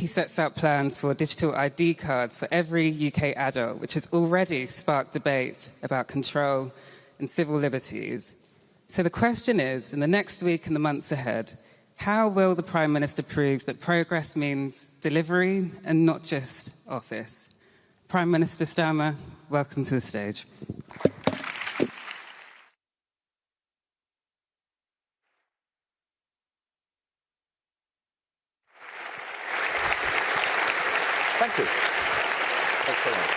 he sets out plans for digital ID cards for every UK adult, which has already sparked debate about control and civil liberties. So the question is, in the next week and the months ahead, how will the Prime Minister prove that progress means delivery and not just office? Prime Minister Starmer, welcome to the stage. Thank you. Thanks very much.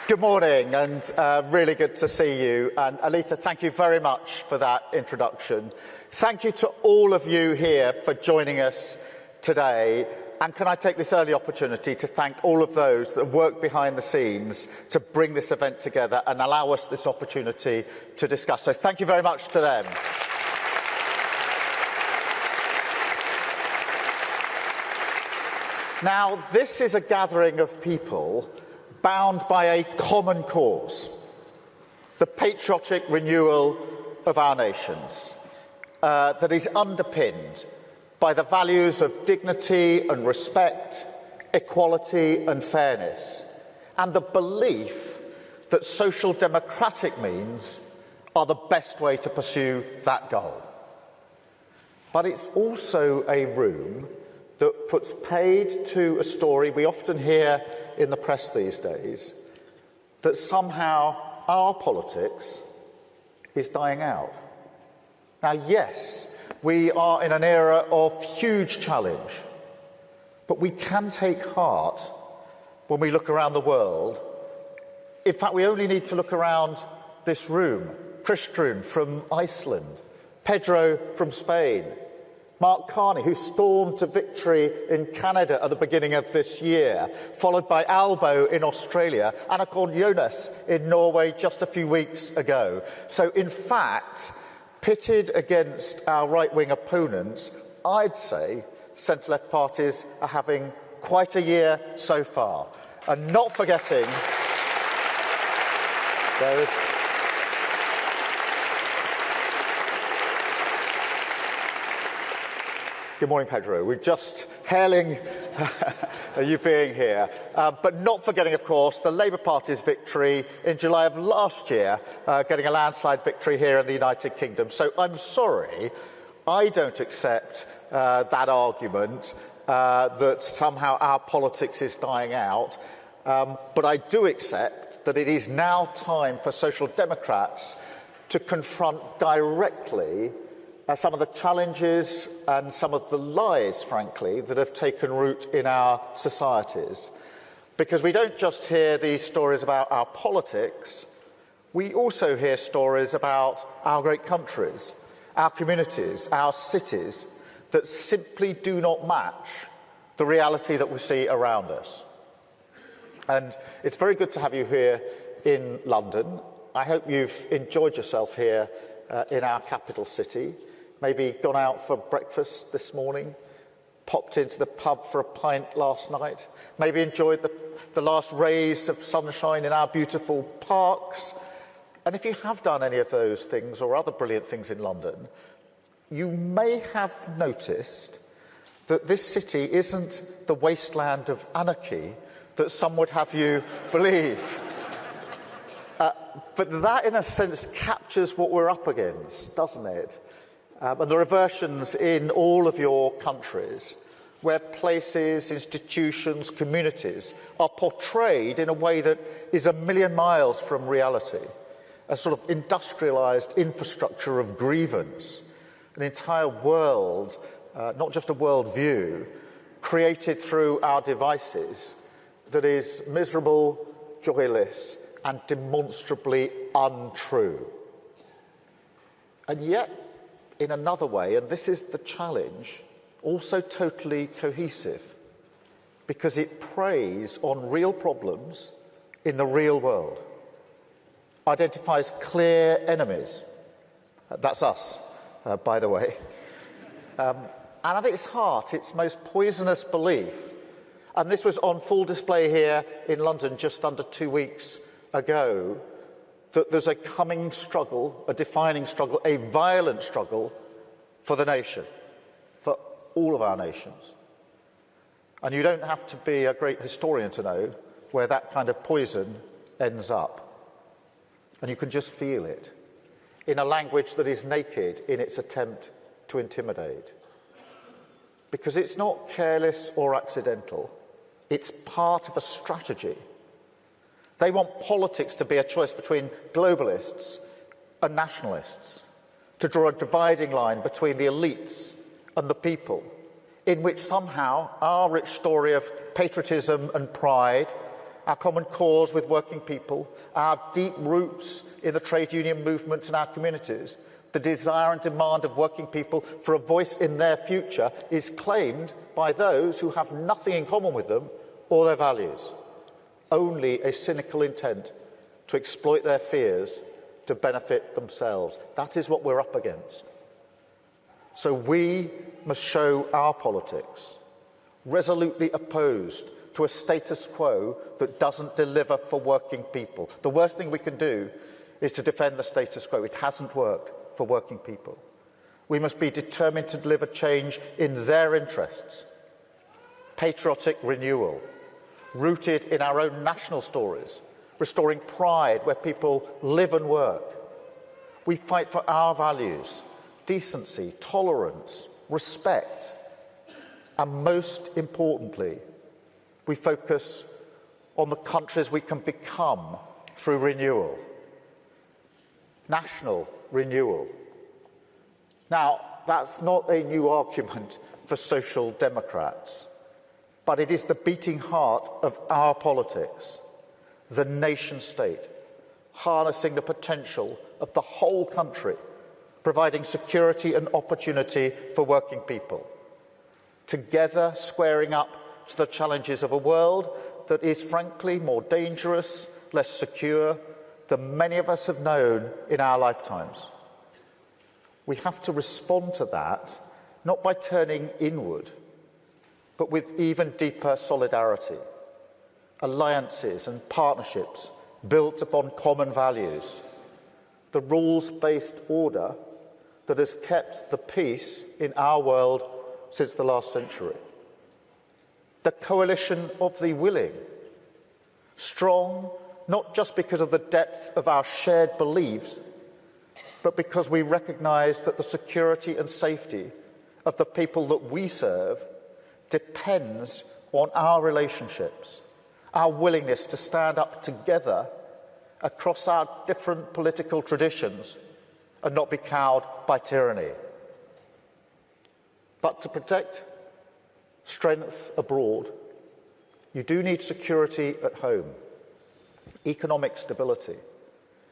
Good morning, and really good to see you. And Alita, thank you very much for that introduction. Thank you to all of you here for joining us today. And can I take this early opportunity to thank all of those that work behind the scenes to bring this event together and allow us this opportunity to discuss. So thank you very much to them. Now, this is a gathering of people bound by a common cause, the patriotic renewal of our nations, that is underpinned by the values of dignity and respect, equality and fairness, and the belief that social democratic means are the best way to pursue that goal. But it's also a room that puts paid to a story we often hear in the press these days, that somehow our politics is dying out. Now, yes, we are in an era of huge challenge, but we can take heart when we look around the world. In fact, we only need to look around this room. Kristrún from Iceland, Pedro from Spain, Mark Carney, who stormed to victory in Canada at the beginning of this year, followed by Albo in Australia, and of course Jonas in Norway just a few weeks ago. So in fact, pitted against our right-wing opponents, I'd say centre-left parties are having quite a year so far. And not forgetting, there is... Good morning, Pedro. We're just hailing you being here. But not forgetting, of course, the Labour Party's victory in July of last year, getting a landslide victory here in the United Kingdom. So I'm sorry, I don't accept that argument that somehow our politics is dying out. But I do accept that it is now time for Social Democrats to confront directly some of the challenges and some of the lies, frankly, that have taken root in our societies. Because we don't just hear these stories about our politics, we also hear stories about our great countries, our communities, our cities, that simply do not match the reality that we see around us. And it's very good to have you here in London. I hope you've enjoyed yourself here in our capital city. Maybe gone out for breakfast this morning, popped into the pub for a pint last night, maybe enjoyed the last rays of sunshine in our beautiful parks. And if you have done any of those things or other brilliant things in London, you may have noticed that this city isn't the wasteland of anarchy that some would have you believe. But that, in a sense, captures what we're up against, doesn't it? And there are versions in all of your countries where places, institutions, communities are portrayed in a way that is a million miles from reality. A sort of industrialised infrastructure of grievance, an entire world, not just a world view, created through our devices that is miserable, joyless, and demonstrably untrue. And yet, in another way, and this is the challenge, also totally cohesive, because it preys on real problems in the real world, identifies clear enemies. That's us, by the way. And at its heart, its most poisonous belief, and this was on full display here in London just under 2 weeks ago, that there's a coming struggle, a defining struggle, a violent struggle for the nation, for all of our nations. And you don't have to be a great historian to know where that kind of poison ends up. And you can just feel it in a language that is naked in its attempt to intimidate. Because it's not careless or accidental. It's part of a strategy. They want politics to be a choice between globalists and nationalists, to draw a dividing line between the elites and the people, in which somehow our rich story of patriotism and pride, our common cause with working people, our deep roots in the trade union movement in our communities, the desire and demand of working people for a voice in their future is claimed by those who have nothing in common with them or their values. Only a cynical intent to exploit their fears to benefit themselves. That is what we're up against. So we must show our politics resolutely opposed to a status quo that doesn't deliver for working people. The worst thing we can do is to defend the status quo. It hasn't worked for working people. We must be determined to deliver change in their interests. Patriotic renewal, rooted in our own national stories, restoring pride where people live and work. We fight for our values, decency, tolerance, respect, and most importantly, we focus on the countries we can become through renewal. National renewal. Now, that's not a new argument for Social Democrats, but it is the beating heart of our politics, the nation state, harnessing the potential of the whole country, providing security and opportunity for working people, together squaring up to the challenges of a world that is frankly more dangerous, less secure than many of us have known in our lifetimes. We have to respond to that, not by turning inward, but with even deeper solidarity, alliances and partnerships built upon common values, the rules-based order that has kept the peace in our world since the last century. The coalition of the willing, strong not just because of the depth of our shared beliefs, but because we recognise that the security and safety of the people that we serve depends on our relationships, our willingness to stand up together across our different political traditions and not be cowed by tyranny. But to protect strength abroad, you do need security at home, economic stability,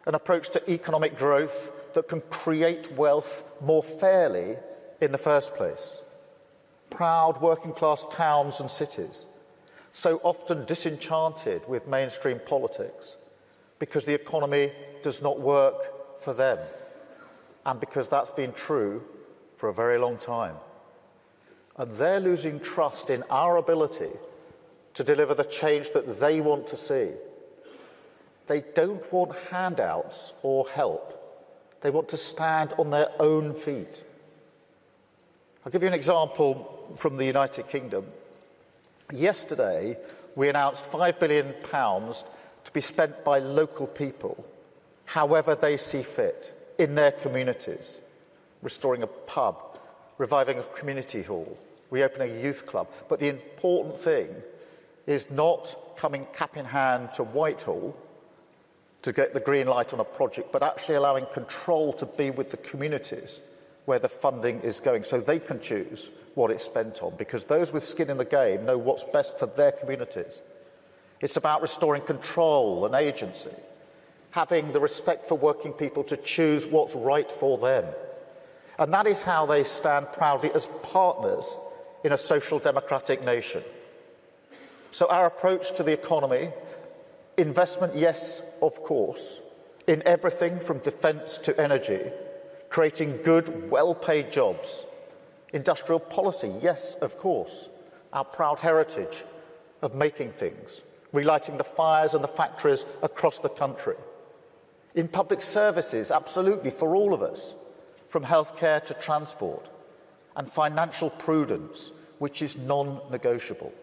an approach to economic growth that can create wealth more fairly in the first place. Proud working-class towns and cities, so often disenchanted with mainstream politics because the economy does not work for them, and because that's been true for a very long time. And they're losing trust in our ability to deliver the change that they want to see. They don't want handouts or help. They want to stand on their own feet. I'll give you an example from the United Kingdom. Yesterday, we announced £5 billion to be spent by local people, however they see fit, in their communities, restoring a pub, reviving a community hall, reopening a youth club. But the important thing is not coming cap in hand to Whitehall to get the green light on a project, but actually allowing control to be with the communities where the funding is going, so they can choose what it's spent on, because those with skin in the game know what's best for their communities. It's about restoring control and agency, having the respect for working people to choose what's right for them. And that is how they stand proudly as partners in a social democratic nation. So our approach to the economy, investment, yes, of course, in everything from defence to energy, creating good, well-paid jobs. Industrial policy, yes, of course, our proud heritage of making things, relighting the fires and the factories across the country. In public services, absolutely, for all of us, from healthcare to transport, and financial prudence, which is non-negotiable.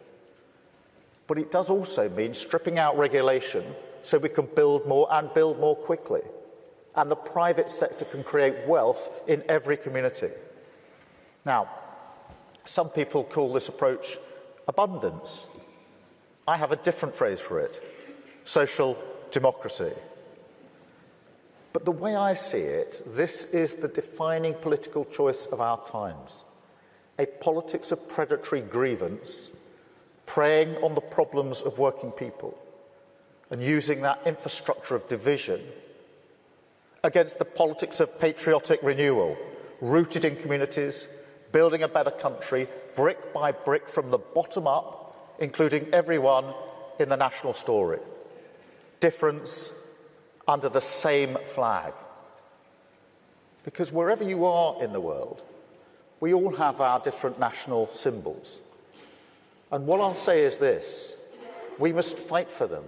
But it does also mean stripping out regulation so we can build more and build more quickly, and the private sector can create wealth in every community. Now, some people call this approach abundance. I have a different phrase for it: social democracy. But the way I see it, this is the defining political choice of our times. A politics of predatory grievance, preying on the problems of working people, and using that infrastructure of division against the politics of patriotic renewal, rooted in communities, building a better country, brick by brick from the bottom up, including everyone in the national story. Difference under the same flag. Because wherever you are in the world, we all have our different national symbols. And what I'll say is this: we must fight for them.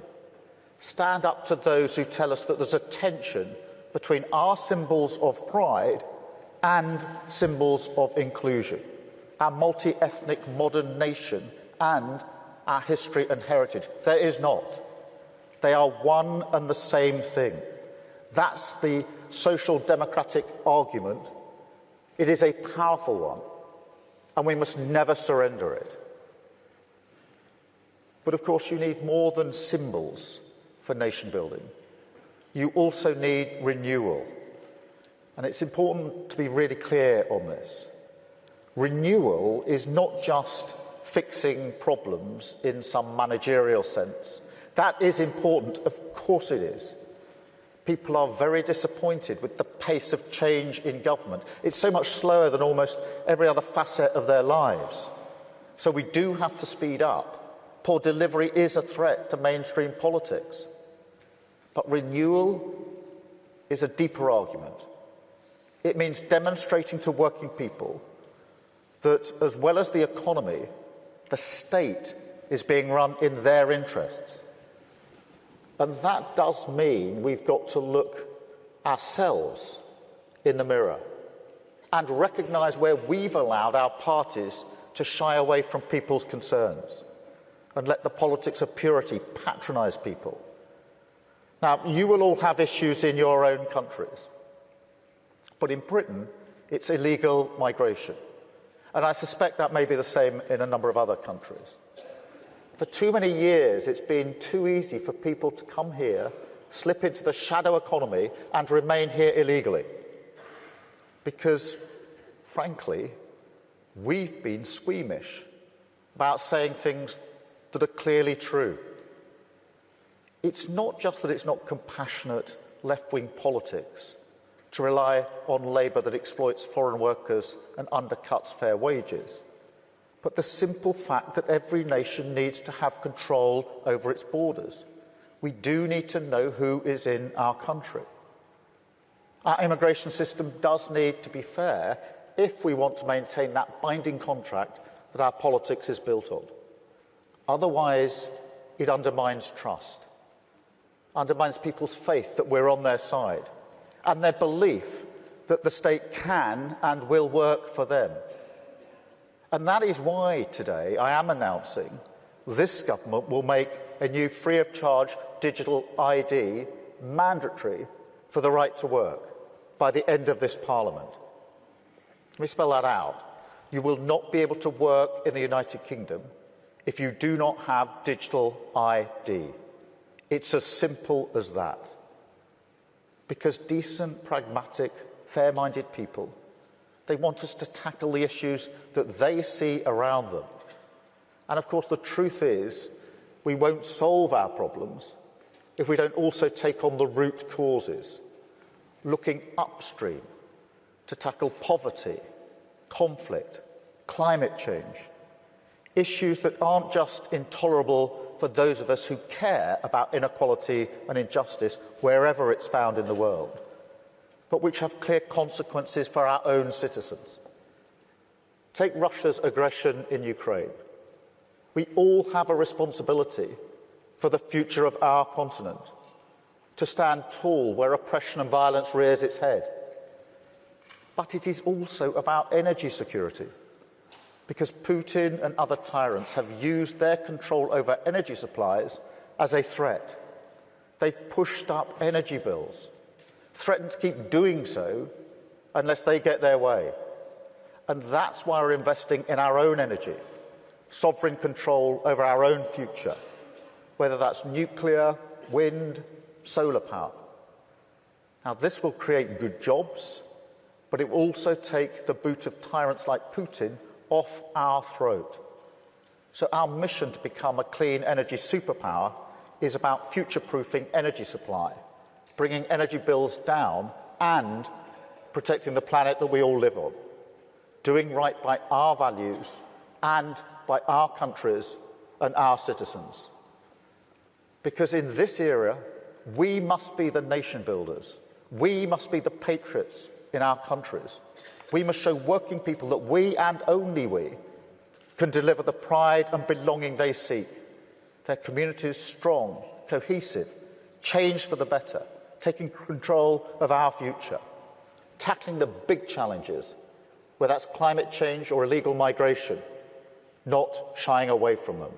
Stand up to those who tell us that there's a tension between our symbols of pride and symbols of inclusion, our multi-ethnic modern nation and our history and heritage. There is not. They are one and the same thing. That's the social democratic argument. It is a powerful one, and we must never surrender it. But of course, you need more than symbols for nation building. You also need renewal. And it's important to be really clear on this. Renewal is not just fixing problems in some managerial sense. That is important, of course it is. People are very disappointed with the pace of change in government. It's so much slower than almost every other facet of their lives. So we do have to speed up. Poor delivery is a threat to mainstream politics. But renewal is a deeper argument. It means demonstrating to working people that, as well as the economy, the state is being run in their interests. And that does mean we've got to look ourselves in the mirror and recognise where we've allowed our parties to shy away from people's concerns and let the politics of purity patronise people. Now, you will all have issues in your own countries. But in Britain, it's illegal migration. And I suspect that may be the same in a number of other countries. For too many years, it's been too easy for people to come here, slip into the shadow economy, and remain here illegally. Because, frankly, we've been squeamish about saying things that are clearly true. It's not just that it's not compassionate left-wing politics to rely on labour that exploits foreign workers and undercuts fair wages, but the simple fact that every nation needs to have control over its borders. We do need to know who is in our country. Our immigration system does need to be fair if we want to maintain that binding contract that our politics is built on. Otherwise, it undermines trust, undermines people's faith that we're on their side, and their belief that the state can and will work for them. And that is why today I am announcing this government will make a new free-of-charge digital ID mandatory for the right to work by the end of this Parliament. Let me spell that out. You will not be able to work in the United Kingdom if you do not have digital ID. It's as simple as that. Because decent, pragmatic, fair-minded people, they want us to tackle the issues that they see around them. And of course, the truth is, we won't solve our problems if we don't also take on the root causes, looking upstream to tackle poverty, conflict, climate change, issues that aren't just intolerable for those of us who care about inequality and injustice wherever it's found in the world, but which have clear consequences for our own citizens. Take Russia's aggression in Ukraine. We all have a responsibility for the future of our continent. to stand tall where oppression and violence rears its head. But it is also about energy security, because Putin and other tyrants have used their control over energy supplies as a threat. They've pushed up energy bills, threatened to keep doing so unless they get their way. And that's why we're investing in our own energy, sovereign control over our own future, whether that's nuclear, wind, solar power. Now, this will create good jobs, but it will also take the boot of tyrants like Putin off our throat. So our mission to become a clean energy superpower is about future-proofing energy supply, bringing energy bills down and protecting the planet that we all live on, doing right by our values and by our countries and our citizens. Because in this era, we must be the nation builders. We must be the patriots in our countries. We must show working people that we, and only we, can deliver the pride and belonging they seek. Their communities strong, cohesive, changed for the better, taking control of our future, tackling the big challenges, whether that's climate change or illegal migration, not shying away from them.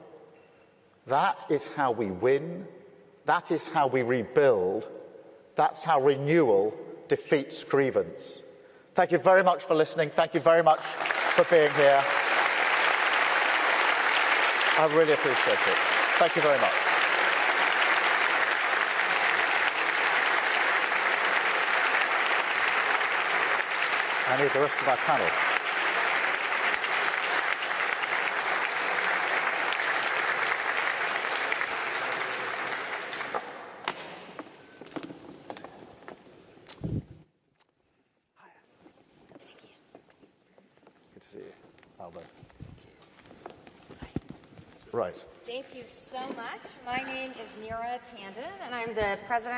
That is how we win. That is how we rebuild. That's how renewal defeats grievance. Thank you very much for listening. Thank you very much for being here. I really appreciate it. Thank you very much. I need the rest of our panel. Good to see you, Alba. Right. Thank you so much. My name is Neera Tandon, and I'm the president